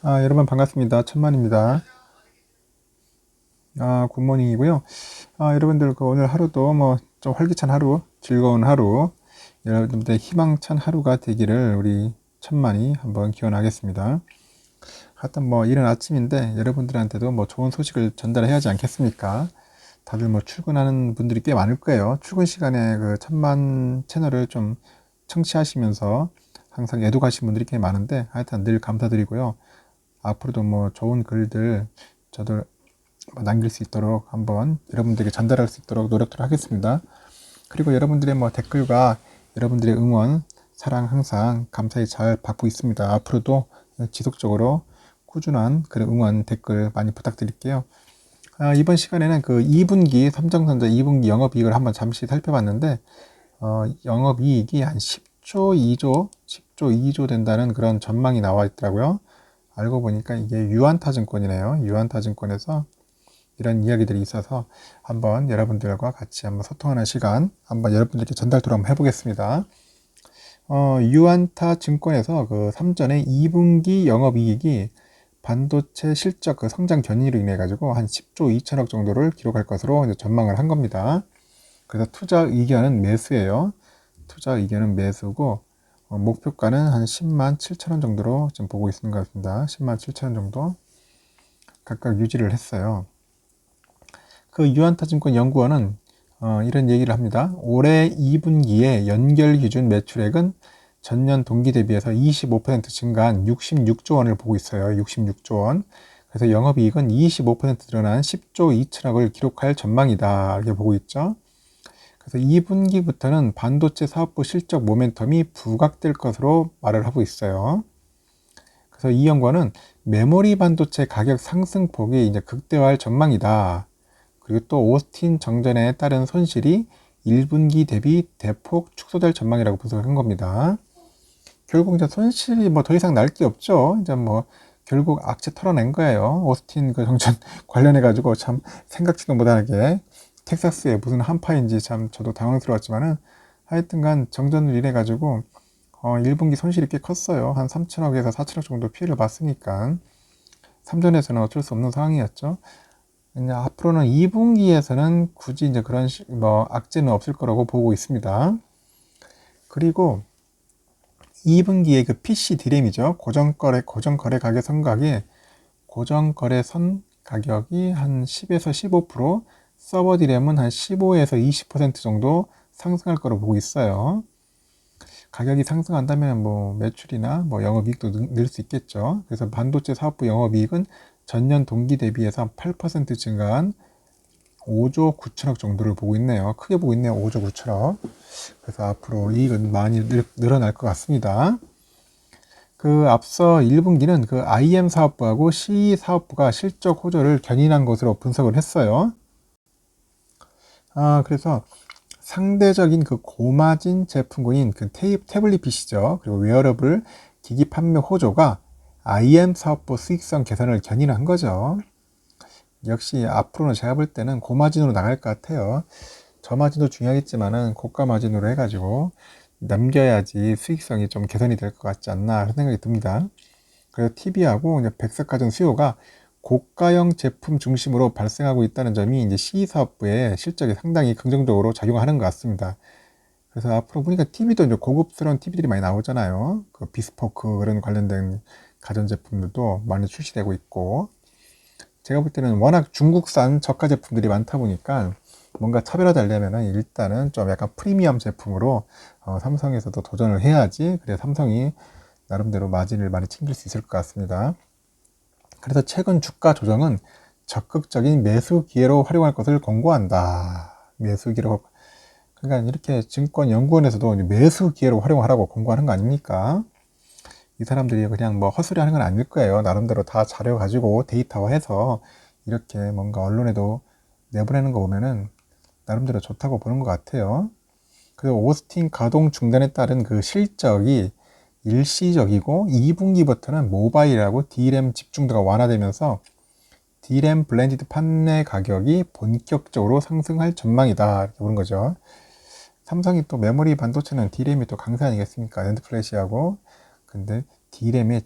여러분 반갑습니다. 천만입니다. 굿모닝이고요. 여러분들 오늘 하루도 좀 활기찬 하루, 즐거운 하루, 여러분들의 희망찬 하루가 되기를 우리 천만이 한번 기원하겠습니다. 하여튼 이른 아침인데 여러분들한테도 좋은 소식을 전달해야 하지 않겠습니까? 다들 출근하는 분들이 꽤 많을 거예요. 출근 시간에 그 천만 채널을 좀 청취하시면서 항상 애독하신 분들이 꽤 많은데 하여튼 늘 감사드리고요. 앞으로도 좋은 글들 저도 남길 수 있도록 한번 여러분들에게 전달할 수 있도록 노력을 하겠습니다. 그리고 여러분들의 댓글과 여러분들의 응원, 사랑 항상 감사히 잘 받고 있습니다. 앞으로도 지속적으로 꾸준한 그런 응원 댓글 많이 부탁드릴게요. 이번 시간에는 그 2분기 삼성전자 2분기 영업이익을 한번 잠시 살펴봤는데 영업이익이 한 10조 2조 된다는 그런 전망이 나와 있더라고요. 알고 보니까 이게 유안타증권이네요. 유안타증권에서 이런 이야기들이 있어서 한번 여러분들과 같이 한번 소통하는 시간 한번 여러분들께 전달토록 한번 해보겠습니다. 유안타증권에서 그 삼전의 2분기 영업이익이 반도체 실적 그 성장 견인으로 인해 가지고 한 10조 2천억 정도를 기록할 것으로 이제 전망을 한 겁니다. 그래서 투자 의견은 매수예요. 투자 의견은 매수고 목표가는 한 10만 7천 원 정도로 지금 보고 있는 것 같습니다. 10만 7천 원 정도 각각 유지를 했어요. 그 유안타증권 연구원은 이런 얘기를 합니다. 올해 2분기에 연결 기준 매출액은 전년 동기 대비해서 25% 증가한 66조 원을 보고 있어요. 66조 원. 그래서 영업이익은 25% 늘어난 10조 2천억을 기록할 전망이다. 이렇게 보고 있죠. 그래서 2분기부터는 반도체 사업부 실적 모멘텀이 부각될 것으로 말을 하고 있어요. 그래서 이 연구원은 메모리 반도체 가격 상승폭이 이제 극대화할 전망이다. 그리고 또 오스틴 정전에 따른 손실이 1분기 대비 대폭 축소될 전망이라고 분석을 한 겁니다. 결국 이제 손실이 더 이상 날 게 없죠. 이제 결국 악재 털어낸 거예요. 오스틴 그 정전 관련해 가지고 참 생각지도 못하게 텍사스에 무슨 한파인지 참 저도 당황스러웠지만은 하여튼간 정전을 인해 가지고 1분기 손실이 꽤 컸어요. 한 3천억에서 4천억 정도 피해를 봤으니까 삼전에서는 어쩔 수 없는 상황이었죠. 이제 앞으로는 2분기에서는 굳이 이제 그런 악재는 없을 거라고 보고 있습니다. 그리고 2분기에 그 PC D램이죠. 고정거래 가격 선각에 고정거래선 가격이 한 10에서 15%, 서버 D램은 한 15에서 20% 정도 상승할 거로 보고 있어요. 가격이 상승한다면 매출이나 영업이익도 늘 수 있겠죠. 그래서 반도체 사업부 영업이익은 전년 동기 대비해서 8% 증가한 5조 9천억 정도를 보고 있네요. 크게 보고 있네요. 5조 9천억. 그래서 앞으로 이익은 많이 늘어날 것 같습니다. 그 앞서 1분기는 그 IM 사업부하고 CE 사업부가 실적 호조를 견인한 것으로 분석을 했어요. 그래서 상대적인 그 고마진 제품군인 그 태블릿 PC죠. 그리고 웨어러블 기기 판매 호조가 IM 사업부 수익성 개선을 견인한 거죠. 역시 앞으로는 제가 볼 때는 고마진으로 나갈 것 같아요. 저마진도 중요하겠지만은 고가 마진으로 해가지고 남겨야지 수익성이 좀 개선이 될 것 같지 않나 그런 생각이 듭니다. 그래서 TV하고 백색가전 수요가 고가형 제품 중심으로 발생하고 있다는 점이 이제 CE 사업부의 실적에 상당히 긍정적으로 작용하는 것 같습니다. 그래서 앞으로 보니까 TV도 이제 고급스러운 TV들이 많이 나오잖아요. 그 비스포크 그런 관련된 가전제품들도 많이 출시되고 있고, 제가 볼 때는 워낙 중국산 저가 제품들이 많다 보니까 뭔가 차별화되려면은 일단은 좀 약간 프리미엄 제품으로 삼성에서도 도전을 해야지 그래야 삼성이 나름대로 마진을 많이 챙길 수 있을 것 같습니다. 그래서 최근 주가 조정은 적극적인 매수 기회로 활용할 것을 권고한다. 매수 기회로. 그러니까 이렇게 증권연구원에서도 매수 기회로 활용하라고 권고하는 거 아닙니까? 이 사람들이 그냥 헛소리 하는 건 아닐 거예요. 나름대로 다 자료 가지고 데이터화해서 이렇게 뭔가 언론에도 내보내는 거 보면은 나름대로 좋다고 보는 것 같아요. 그리고 오스틴 가동 중단에 따른 그 실적이 일시적이고 2분기부터는 모바일하고 D램 집중도가 완화되면서 D램 블렌디드 판매 가격이 본격적으로 상승할 전망이다 이렇게 보는 거죠. 삼성이 또 메모리 반도체는 D램이 또 강세 아니겠습니까? 낸드 플래시하고. 근데 D램의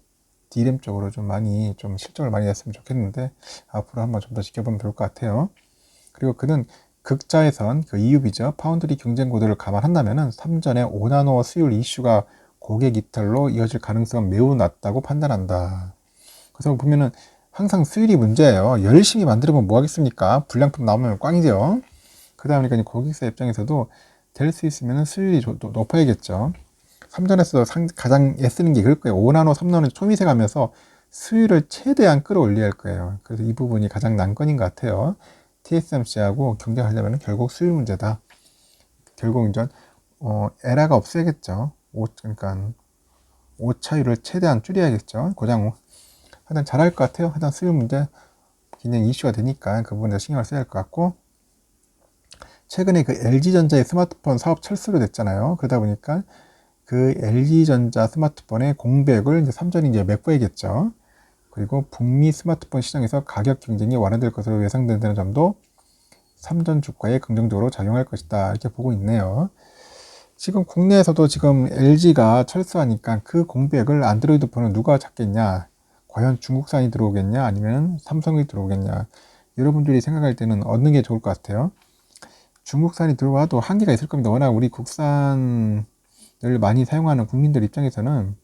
D램 쪽으로 좀 많이 좀 실적을 많이 냈으면 좋겠는데 앞으로 한번 좀 더 지켜보면 좋을 것 같아요. 그리고 그는 극자에선 그 EUV죠. 파운드리 경쟁 구도를 감안한다면은 3전의 5나노 수율 이슈가 고객 이탈로 이어질 가능성은 매우 낮다고 판단한다. 그래서 보면은 항상 수율이 문제예요. 열심히 만들면 뭐 하겠습니까? 불량품 나오면 꽝이죠. 그러다 보니까 고객사 입장에서도 될 수 있으면 수율이 높아야겠죠. 3전에서 가장 애쓰는 게 그럴 거예요. 5나노, 3나노 초미세 가면서 수율을 최대한 끌어올려야 할 거예요. 그래서 이 부분이 가장 난건인 것 같아요. TSMC하고 경쟁하려면 결국 수율 문제다. 결국 이제 에라가 없어야겠죠. 그러니까 오차율을 최대한 줄여야겠죠. 고장 하여튼 잘할 것 같아요. 하여튼 수율 문제 굉장히 이슈가 되니까 그 부분에 신경을 써야 할 것 같고, 최근에 그 LG전자의 스마트폰 사업 철수로 됐잖아요. 그러다 보니까 그 LG전자 스마트폰의 공백을 이제 삼전이 이제 메꿔야겠죠. 그리고 북미 스마트폰 시장에서 가격 경쟁이 완화될 것으로 예상된다는 점도 삼전 주가에 긍정적으로 작용할 것이다. 이렇게 보고 있네요. 지금 국내에서도 지금 LG가 철수하니까 그 공백을 안드로이드 폰을 누가 찾겠냐? 과연 중국산이 들어오겠냐? 아니면 삼성이 들어오겠냐? 여러분들이 생각할 때는 어느 게 좋을 것 같아요? 중국산이 들어와도 한계가 있을 겁니다. 워낙 우리 국산을 많이 사용하는 국민들 입장에서는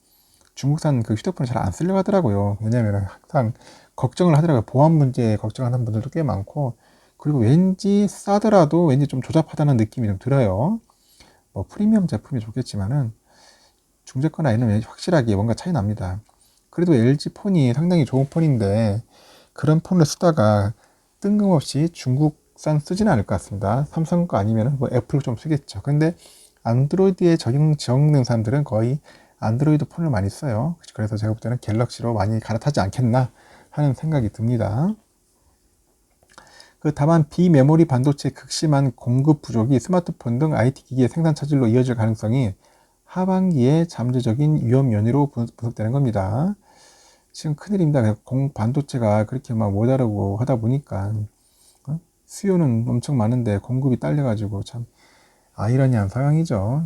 중국산 그 휴대폰을 잘 안 쓰려고 하더라고요. 왜냐면 항상 걱정을 하더라고요. 보안 문제 걱정하는 분들도 꽤 많고, 그리고 왠지 싸더라도 왠지 좀 조잡하다는 느낌이 좀 들어요. 뭐 프리미엄 제품이 좋겠지만은 중저가 라인은 확실하게 뭔가 차이 납니다. 그래도 LG 폰이 상당히 좋은 폰인데 그런 폰을 쓰다가 뜬금없이 중국산 쓰지는 않을 것 같습니다. 삼성 거 아니면 뭐 애플 좀 쓰겠죠. 근데 안드로이드에 적응된 사람들은 거의 안드로이드 폰을 많이 써요. 그래서 제가 볼 때는 갤럭시로 많이 갈아타지 않겠나 하는 생각이 듭니다. 다만 비메모리 반도체 극심한 공급 부족이 스마트폰 등 IT 기기의 생산 차질로 이어질 가능성이 하반기에 잠재적인 위험 연유로 분석되는 겁니다. 지금 큰일입니다. 반도체가 그렇게 막 모자라고 하다 보니까 수요는 엄청 많은데 공급이 딸려가지고 참 아이러니한 상황이죠.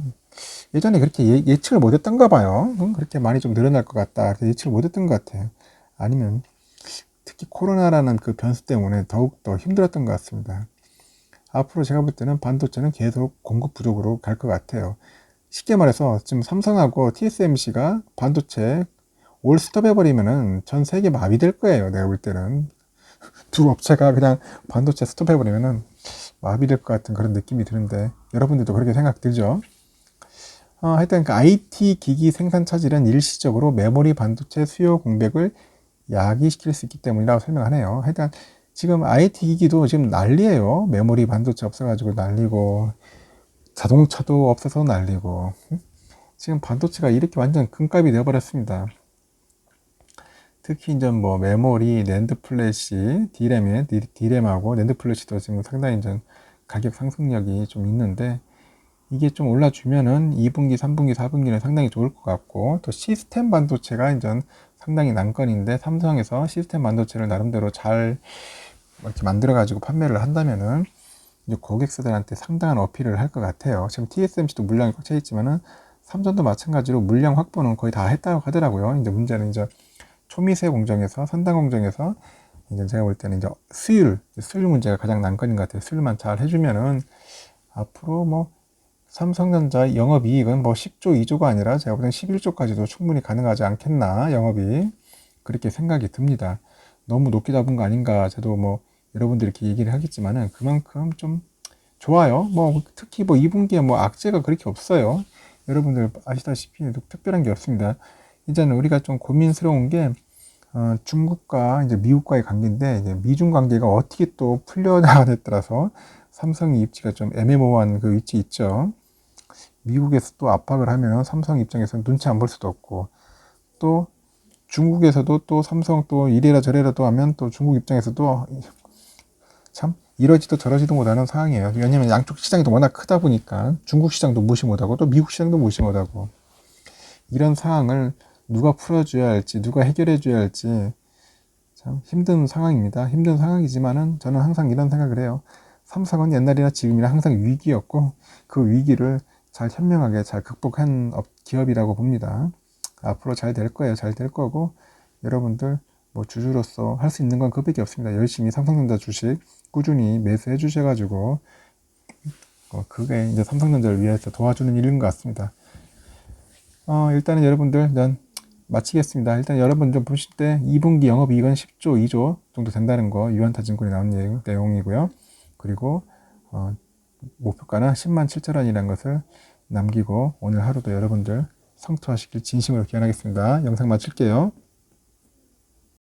예전에 그렇게 예측을 못했던가 봐요. 그렇게 많이 좀 늘어날 것 같다. 예측을 못했던 것 같아요. 아니면 특히 코로나라는 그 변수 때문에 더욱더 힘들었던 것 같습니다. 앞으로 제가 볼 때는 반도체는 계속 공급 부족으로 갈 것 같아요. 쉽게 말해서 지금 삼성하고 TSMC가 반도체 올 스톱해버리면은 전 세계 마비될 거예요. 내가 볼 때는 두 업체가 그냥 반도체 스톱해버리면은 마비될 것 같은 그런 느낌이 드는데 여러분들도 그렇게 생각 들죠? 하여튼 그 IT 기기 생산 차질은 일시적으로 메모리 반도체 수요 공백을 야기시킬 수 있기 때문이라고 설명하네요. 하여튼 지금 IT 기기도 지금 난리예요. 메모리 반도체 없어가지고 난리고 자동차도 없어서 난리고 지금 반도체가 이렇게 완전 금값이 되어버렸습니다. 특히 이제 뭐 메모리, 낸드 플래시, D램하고 낸드 플래시도 지금 상당히 이제 가격 상승력이 좀 있는데 이게 좀 올라주면은 2분기, 3분기, 4분기는 상당히 좋을 것 같고 또 시스템 반도체가 이제 상당히 난건인데 삼성에서 시스템 반도체를 나름대로 잘 이렇게 만들어가지고 판매를 한다면은 이제 고객사들한테 상당한 어필을 할 것 같아요. 지금 TSMC도 물량이 꽉 차 있지만은 삼성도 마찬가지로 물량 확보는 거의 다 했다고 하더라고요. 이제 문제는 이제 초미세 공정에서 선단 공정에서 이제 제가 볼 때는 이제 수율 문제가 가장 난건인 것 같아요. 수율만 잘 해주면은 앞으로 뭐 삼성전자 영업이익은 뭐 10조, 2조가 아니라 제가 볼 때는 11조까지도 충분히 가능하지 않겠나 영업이익 그렇게 생각이 듭니다. 너무 높게 잡은 거 아닌가 저도 뭐 여러분들이 이렇게 얘기를 하겠지만은 그만큼 좀 좋아요. 뭐 특히 뭐 2분기에 뭐 악재가 그렇게 없어요. 여러분들 아시다시피 특별한 게 없습니다. 이제는 우리가 좀 고민스러운 게 중국과 이제 미국과의 관계인데 이제 미중 관계가 어떻게 또 풀려나가냐에 따라서 삼성의 입지가 좀 애매모호한 그 위치 있죠. 미국에서 또 압박을 하면 삼성 입장에서는 눈치 안 볼 수도 없고 또 중국에서도 또 삼성 또 이래라 저래라 또 하면 또 중국 입장에서도 참 이러지도 저러지도 못하는 상황이에요. 왜냐면 양쪽 시장이 또 워낙 크다 보니까 중국 시장도 무시 못하고 또 미국 시장도 무시 못하고 이런 상황을 누가 풀어줘야 할지 누가 해결해줘야 할지 참 힘든 상황입니다. 힘든 상황이지만은 저는 항상 이런 생각을 해요. 삼성은 옛날이나 지금이나 항상 위기였고 그 위기를 잘 현명하게 잘 극복한 기업이라고 봅니다. 앞으로 잘 될 거예요. 잘 될 거고 여러분들 뭐 주주로서 할 수 있는 건 그밖에 없습니다. 열심히 삼성전자 주식 꾸준히 매수해 주셔가지고 그게 이제 삼성전자를 위해서 도와주는 일인 것 같습니다. 일단은 여러분들 난 마치겠습니다. 일단 여러분 좀 보실 때 2분기 영업이익은 10조, 2조 정도 된다는 거 유한타증권에 나온 내용이고요. 그리고 목표가는 10만 7천 원이라는 것을 남기고 오늘 하루도 여러분들 성투하시길 진심으로 기원하겠습니다. 영상 마칠게요.